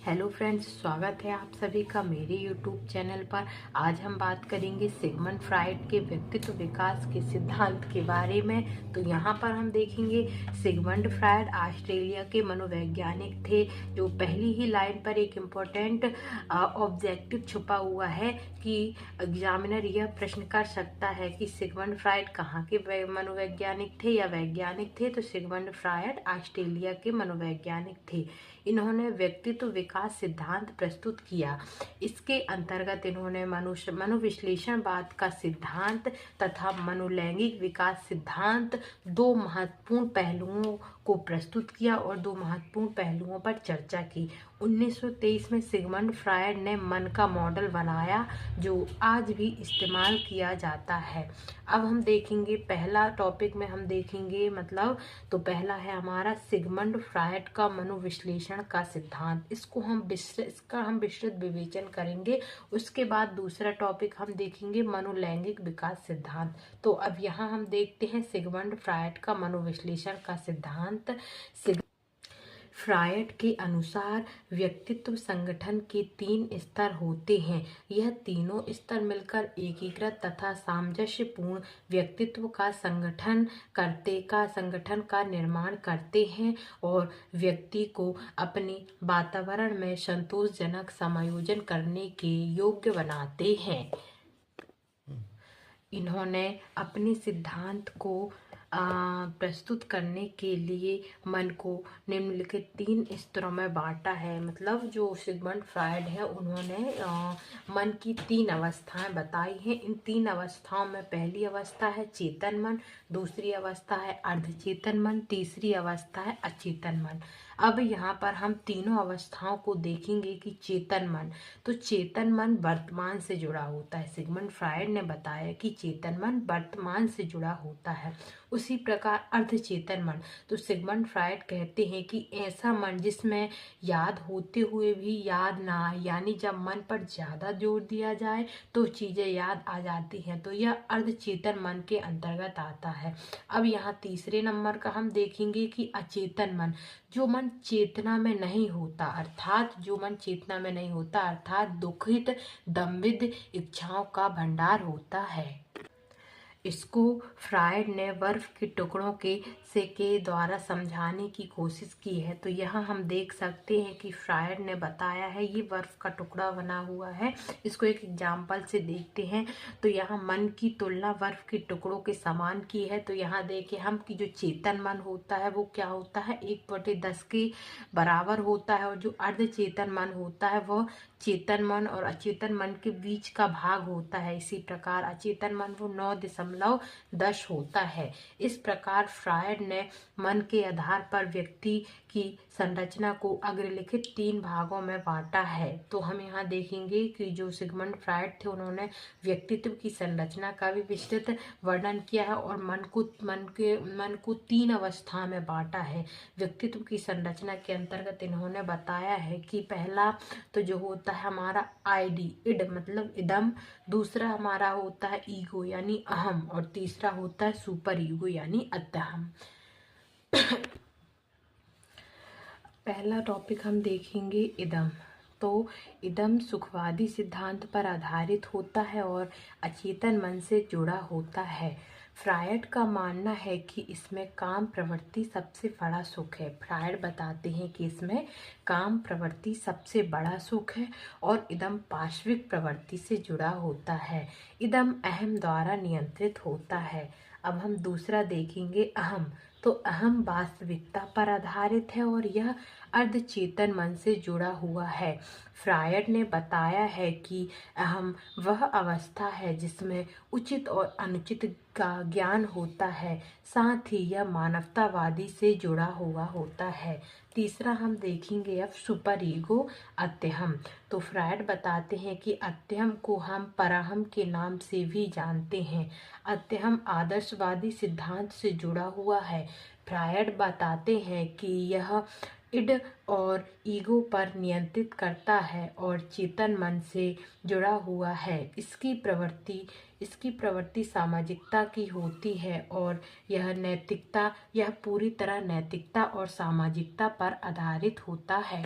Hello friends, स्वागत है आप सभी का मेरे यूट्यूब चैनल पर। आज हम बात करेंगे सिगमंड फ्राइड के व्यक्तित्व विकास के सिद्धांत के बारे में। तो यहाँ पर हम देखेंगे सिगमंड फ्राइड ऑस्ट्रेलिया के मनोवैज्ञानिक थे, जो पहली ही लाइन पर एक इम्पोर्टेंट ऑब्जेक्टिव छुपा हुआ है कि एग्जामिनर यह प्रश्न कर सकता है कि सिगमंड फ्राइड कहाँ के मनोवैज्ञानिक थे या वैज्ञानिक थे। तो सिगमंड फ्राइड ऑस्ट्रेलिया के मनोवैज्ञानिक थे। इन्होंने व्यक्तित्व विकास सिद्धांत प्रस्तुत किया। इसके अंतर्गत इन्होंने मनोविश्लेषणवाद का सिद्धांत तथा मनोलैंगिक विकास सिद्धांत दो महत्वपूर्ण पहलुओं को प्रस्तुत किया और दो महत्वपूर्ण पहलुओं पर चर्चा की। 1923 में सिगमंड फ्रायड ने मन का मॉडल बनाया, जो आज भी इस्तेमाल किया जाता है। अब हम देखेंगे पहला टॉपिक में हम देखेंगे तो पहला है हमारा सिगमंड फ्रायड का मनोविश्लेषण का सिद्धांत। इसका हम विस्तृत विवेचन करेंगे। उसके बाद दूसरा टॉपिक हम देखेंगे मनोलैंगिक विकास सिद्धांत। तो अब यहाँ हम देखते हैं सिगमंड फ्रायड का मनोविश्लेषण का सिद्धांत। फ्रायड के अनुसार व्यक्तित्व संगठन के 3 स्तर होते हैं। यह तीनों स्तर मिलकर एकीकृत तथा सामंजस्यपूर्ण व्यक्तित्व का संगठन का निर्माण करते हैं और व्यक्ति को अपने वातावरण में संतोषजनक समायोजन करने के योग्य बनाते हैं। इन्होंने अपने सिद्धांत को प्रस्तुत करने के लिए मन को निम्नलिखित 3 स्तरों में बांटा है। जो सिगमंड फ्रायड है उन्होंने मन की 3 अवस्थाएं बताई हैं। इन 3 अवस्थाओं में पहली अवस्था है चेतन मन, दूसरी अवस्था है अर्धचेतन मन, तीसरी अवस्था है अचेतन मन। अब यहाँ पर हम तीनों अवस्थाओं को देखेंगे कि चेतन मन वर्तमान से जुड़ा होता है। सिगमंड फ्रायड ने बताया कि चेतन मन वर्तमान से जुड़ा होता है। उसी प्रकार अर्धचेतन मन, तो सिगमंड फ्रायड कहते हैं कि ऐसा मन जिसमें याद होते हुए भी याद ना आए, यानी जब मन पर ज्यादा जोर दिया जाए तो चीजें याद आ जाती हैं, तो यह अर्धचेतन मन के अंतर्गत आता है। अब यहाँ तीसरे नंबर का हम देखेंगे कि अचेतन मन, जो मन चेतना में नहीं होता, अर्थात दुखित दम्भिद इच्छाओं का भंडार होता है। इसको फ्रायड ने बर्फ के टुकड़ों के द्वारा समझाने की कोशिश की है। तो यहाँ हम देख सकते हैं कि फ्रायड ने बताया है ये बर्फ का टुकड़ा बना हुआ है। इसको एक एग्जाम्पल से देखते हैं। तो यहाँ मन की तुलना बर्फ के टुकड़ों के समान की है। तो यहाँ देखिए हम कि जो चेतन मन होता है वो क्या होता है, 1/10 के बराबर होता है, और जो अर्धचेतन मन होता है वह चेतन मन और अचेतन मन के बीच का भाग होता है। इसी प्रकार अचेतन मन वो 9.10 होता है। इस प्रकार फ्रायड ने मन के आधार पर व्यक्ति की संरचना को अग्रलिखित 3 भागों में बांटा है। तो हम यहाँ देखेंगे कि जो सिगमंड फ्रायड थे उन्होंने व्यक्तित्व की संरचना का भी विस्तृत वर्णन किया है और मन को 3 अवस्था में बांटा है। व्यक्तित्व की संरचना के अंतर्गत इन्होंने बताया है कि पहला तो जो होता है हमारा इड इदम, दूसरा हमारा होता है ईगो यानी अहम, और तीसरा होता है सुपर ईगो यानी अत्यहम। पहला टॉपिक हम देखेंगे इदम। तो इदम सुखवादी सिद्धांत पर आधारित होता है और अचेतन मन से जुड़ा होता है। फ्रायड का मानना है कि इसमें काम प्रवृत्ति सबसे बड़ा सुख है। फ्रायड बताते हैं कि इसमें काम प्रवृत्ति सबसे बड़ा सुख है और इदम पार्श्विक प्रवृत्ति से जुड़ा होता है। इदम अहम द्वारा नियंत्रित होता है। अब हम दूसरा देखेंगे अहम। तो अहम वास्तविकता पर आधारित है और यह अर्धचेतन मन से जुड़ा हुआ है। फ्रायड ने बताया है कि अहम वह अवस्था है जिसमें उचित और अनुचित का ज्ञान होता है, साथ ही यह मानवतावादी से जुड़ा हुआ होता है। तीसरा हम देखेंगे अब सुपर ईगो अत्यहम। तो फ्रायड बताते हैं कि अत्यहम को हम पराहम के नाम से भी जानते हैं। अत्यहम आदर्शवादी सिद्धांत से जुड़ा हुआ है। फ्रायड बताते हैं कि यह इड और ईगो पर नियंत्रित करता है और चेतन मन से जुड़ा हुआ है। इसकी प्रवृत्ति सामाजिकता की होती है और यह पूरी तरह नैतिकता और सामाजिकता पर आधारित होता है।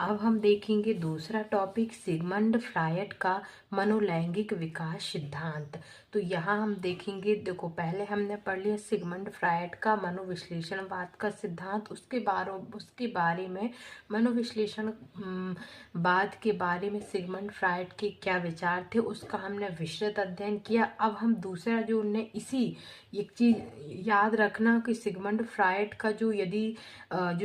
अब हम देखेंगे दूसरा टॉपिक सिगमंड फ्रायड का मनोलैंगिक विकास सिद्धांत। तो यहाँ हम देखेंगे, देखो पहले हमने पढ़ लिया सिगमंड फ्रायड का मनोविश्लेषणवाद का सिद्धांत, उसके बारे में मनोविश्लेषण बाद के बारे में सिगमंड फ्रायड के क्या विचार थे उसका हमने विस्तृत अध्ययन किया। अब हम दूसरा जो उनने इसी एक चीज याद रखना कि सिगमंड फ्रायड का जो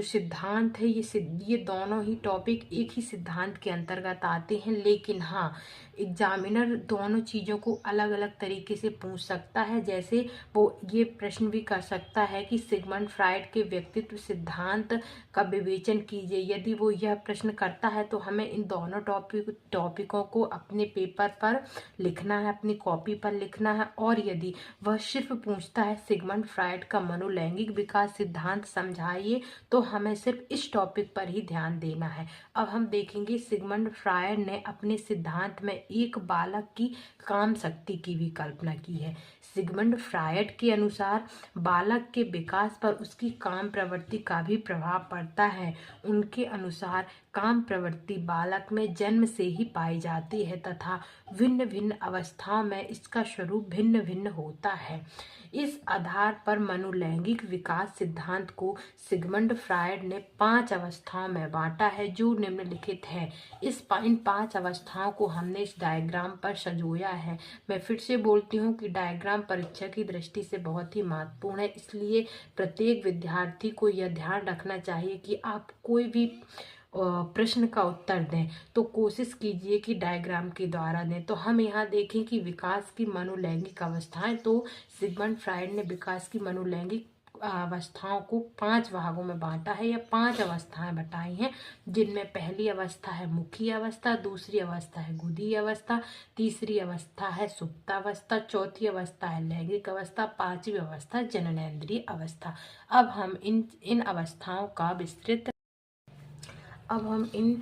सिद्धांत है, ये दोनों ही टॉपिक एक ही सिद्धांत के अंतर्गत आते हैं, लेकिन हाँ एग्जामिनर दोनों चीज़ों को अलग अलग तरीके से पूछ सकता है। जैसे वो ये प्रश्न भी कर सकता है कि सिगमंड फ्रायड के व्यक्तित्व सिद्धांत का विवेचन कीजिए। यदि वो यह प्रश्न करता है तो हमें इन दोनों टॉपिकों को अपने पेपर पर लिखना है, अपनी कॉपी पर लिखना है। और यदि वह सिर्फ पूछता है सिगमंड फ्रायड का मनोलैंगिक विकास सिद्धांत समझाइए, तो हमें सिर्फ इस टॉपिक पर ही ध्यान देना है। अब हम देखेंगे सिगमंड फ्रायड ने अपने सिद्धांत में एक बालक की काम शक्ति की भी कल्पना की है। सिगमंड फ्रायड के अनुसार बालक के विकास पर उसकी काम प्रवृत्ति का भी प्रभाव पड़ता है। उनके अनुसार काम प्रवृत्ति बालक में जन्म से ही पाई जाती है तथा भिन्न भिन्न अवस्थाओं में इसका स्वरूप भिन्न भिन्न होता है। इस आधार पर मनोलैंगिक विकास सिद्धांत को सिगमंड फ्रायड ने 5 अवस्थाओं में बांटा है जो निम्नलिखित है। इन 5 अवस्थाओं को हमने इस डायग्राम पर संजोया है। मैं फिर से बोलती हूँ कि डायग्राम परीक्षा की दृष्टि से बहुत ही महत्वपूर्ण है, इसलिए प्रत्येक विद्यार्थी को यह ध्यान रखना चाहिए कि आप कोई भी प्रश्न का उत्तर दें तो कोशिश कीजिए कि डायग्राम के द्वारा दें। तो हम यहाँ देखें कि विकास की मनोलैंगिक अवस्थाएं, तो सिगमंड फ्रायड ने विकास की मनोलैंगिक अवस्थाओं को 5 भागों में बांटा है या 5 अवस्थाएं बताई हैं, जिनमें पहली अवस्था है मुखी अवस्था, दूसरी अवस्था है गुदी अवस्था, तीसरी अवस्था है सुप्तावस्था, चौथी अवस्था है लैंगिक अवस्था, 5वीं अवस्था जननेंद्रिय अवस्था। अब हम इन अवस्थाओं का विस्तृत अब हम इन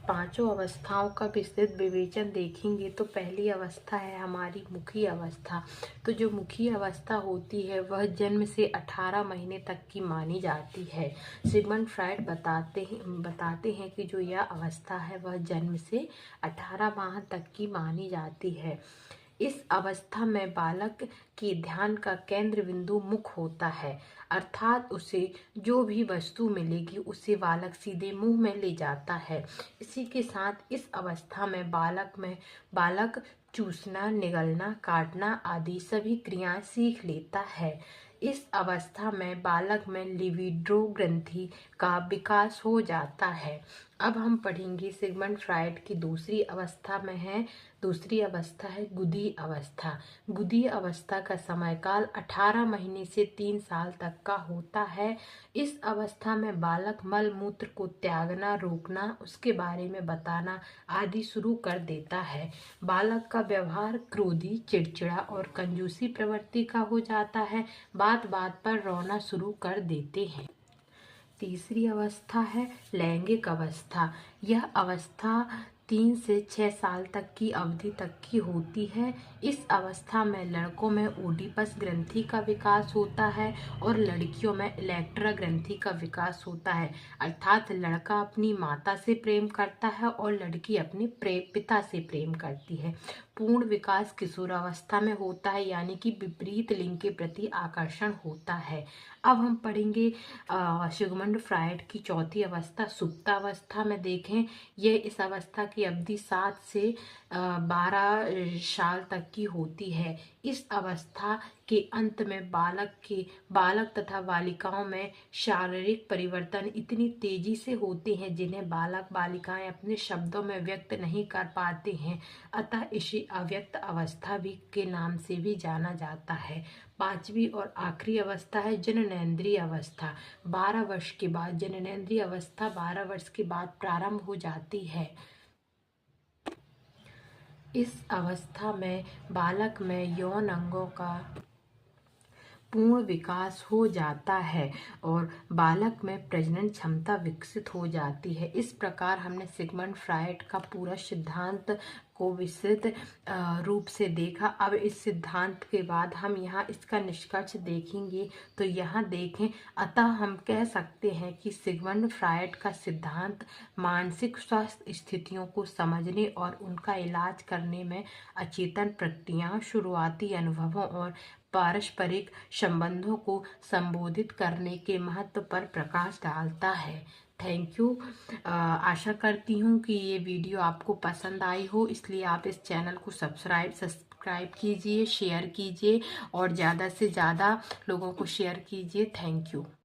5 अवस्थाओं का विस्तृत विवेचन देखेंगे। तो पहली अवस्था है हमारी मुखी अवस्था। तो जो मुखी अवस्था होती है वह जन्म से 18 महीने तक की मानी जाती है। सिगमंड फ्रायड बताते हैं कि जो यह अवस्था है वह जन्म से 18 माह तक की मानी जाती है। इस अवस्था में बालक के ध्यान का केंद्र बिंदु मुख होता है, अर्थात उसे जो भी वस्तु मिलेगी उसे बालक सीधे मुंह में ले जाता है। इसी के साथ इस अवस्था में बालक चूसना, निगलना, काटना आदि सभी क्रियाएं सीख लेता है। इस अवस्था में बालक में लिबिडो ग्रंथि का विकास हो जाता है। अब हम पढ़ेंगे सिगमंड फ्रायड की दूसरी अवस्था है गुदी अवस्था। गुदी अवस्था का সময়काल 18 महीने से 3 साल तक का होता है। इस अवस्था में बालक मल मूत्र को त्यागना, रोकना, उसके बारे में बताना आदि शुरू कर देता है। बालक का व्यवहार क्रोधी, चिड़चिड़ा और कंजूसी प्रवृत्ति का हो जाता है। बात बात पर रोना शुरू कर देते हैं। तीसरी अवस्था है लैंगिक अवस्था। यह अवस्था 3 से 6 साल तक की अवधि तक की होती है। इस अवस्था में लड़कों में ओडिपस ग्रंथि का विकास होता है और लड़कियों में इलेक्ट्रा ग्रंथि का विकास होता है, अर्थात लड़का अपनी माता से प्रेम करता है और लड़की अपने पिता से प्रेम करती है। पूर्ण विकास किशोरावस्था में होता है, यानी कि विपरीत लिंग के प्रति आकर्षण होता है। अब हम पढ़ेंगे सिगमंड फ्रायड की चौथी अवस्था सुप्तावस्था में देखें। यह इस अवस्था की अवधि 7 से 12 साल तक की होती है। इस अवस्था के अंत में बालक तथा बालिकाओं में शारीरिक परिवर्तन इतनी तेजी से होते हैं जिन्हें बालक बालिकाएं अपने शब्दों में व्यक्त नहीं कर पाते हैं, अतः इसे अव्यक्त अवस्था भी के नाम से भी जाना जाता है। 5वीं और आखिरी अवस्था है जननेंद्रिय अवस्था। 12 वर्ष के बाद जननेंद्रिय अवस्था 12 वर्ष के बाद प्रारंभ हो जाती है। इस अवस्था में बालक में यौन अंगों का पूर्ण विकास हो जाता है और बालक में प्रजनन क्षमता विकसित हो जाती है। इस प्रकार हमने सिगमंड फ्रायड का पूरा सिद्धांत को विस्तृत रूप से देखा। अब इस सिद्धांत के बाद हम यहाँ इसका निष्कर्ष देखेंगे। तो यहाँ देखें, अतः हम कह सकते हैं कि सिगमंड फ्रायड का सिद्धांत मानसिक स्वास्थ्य स्थितियों को समझने और उनका इलाज करने में अचेतन प्रक्रियाओं, शुरुआती अनुभवों और पारस्परिक संबंधों को संबोधित करने के महत्व पर प्रकाश डालता है। Thank you. आशा करती हूँ कि ये वीडियो आपको पसंद आई हो, इसलिए आप इस चैनल को सब्सक्राइब कीजिए, शेयर कीजिए और ज़्यादा से ज़्यादा लोगों को शेयर कीजिए। Thank you.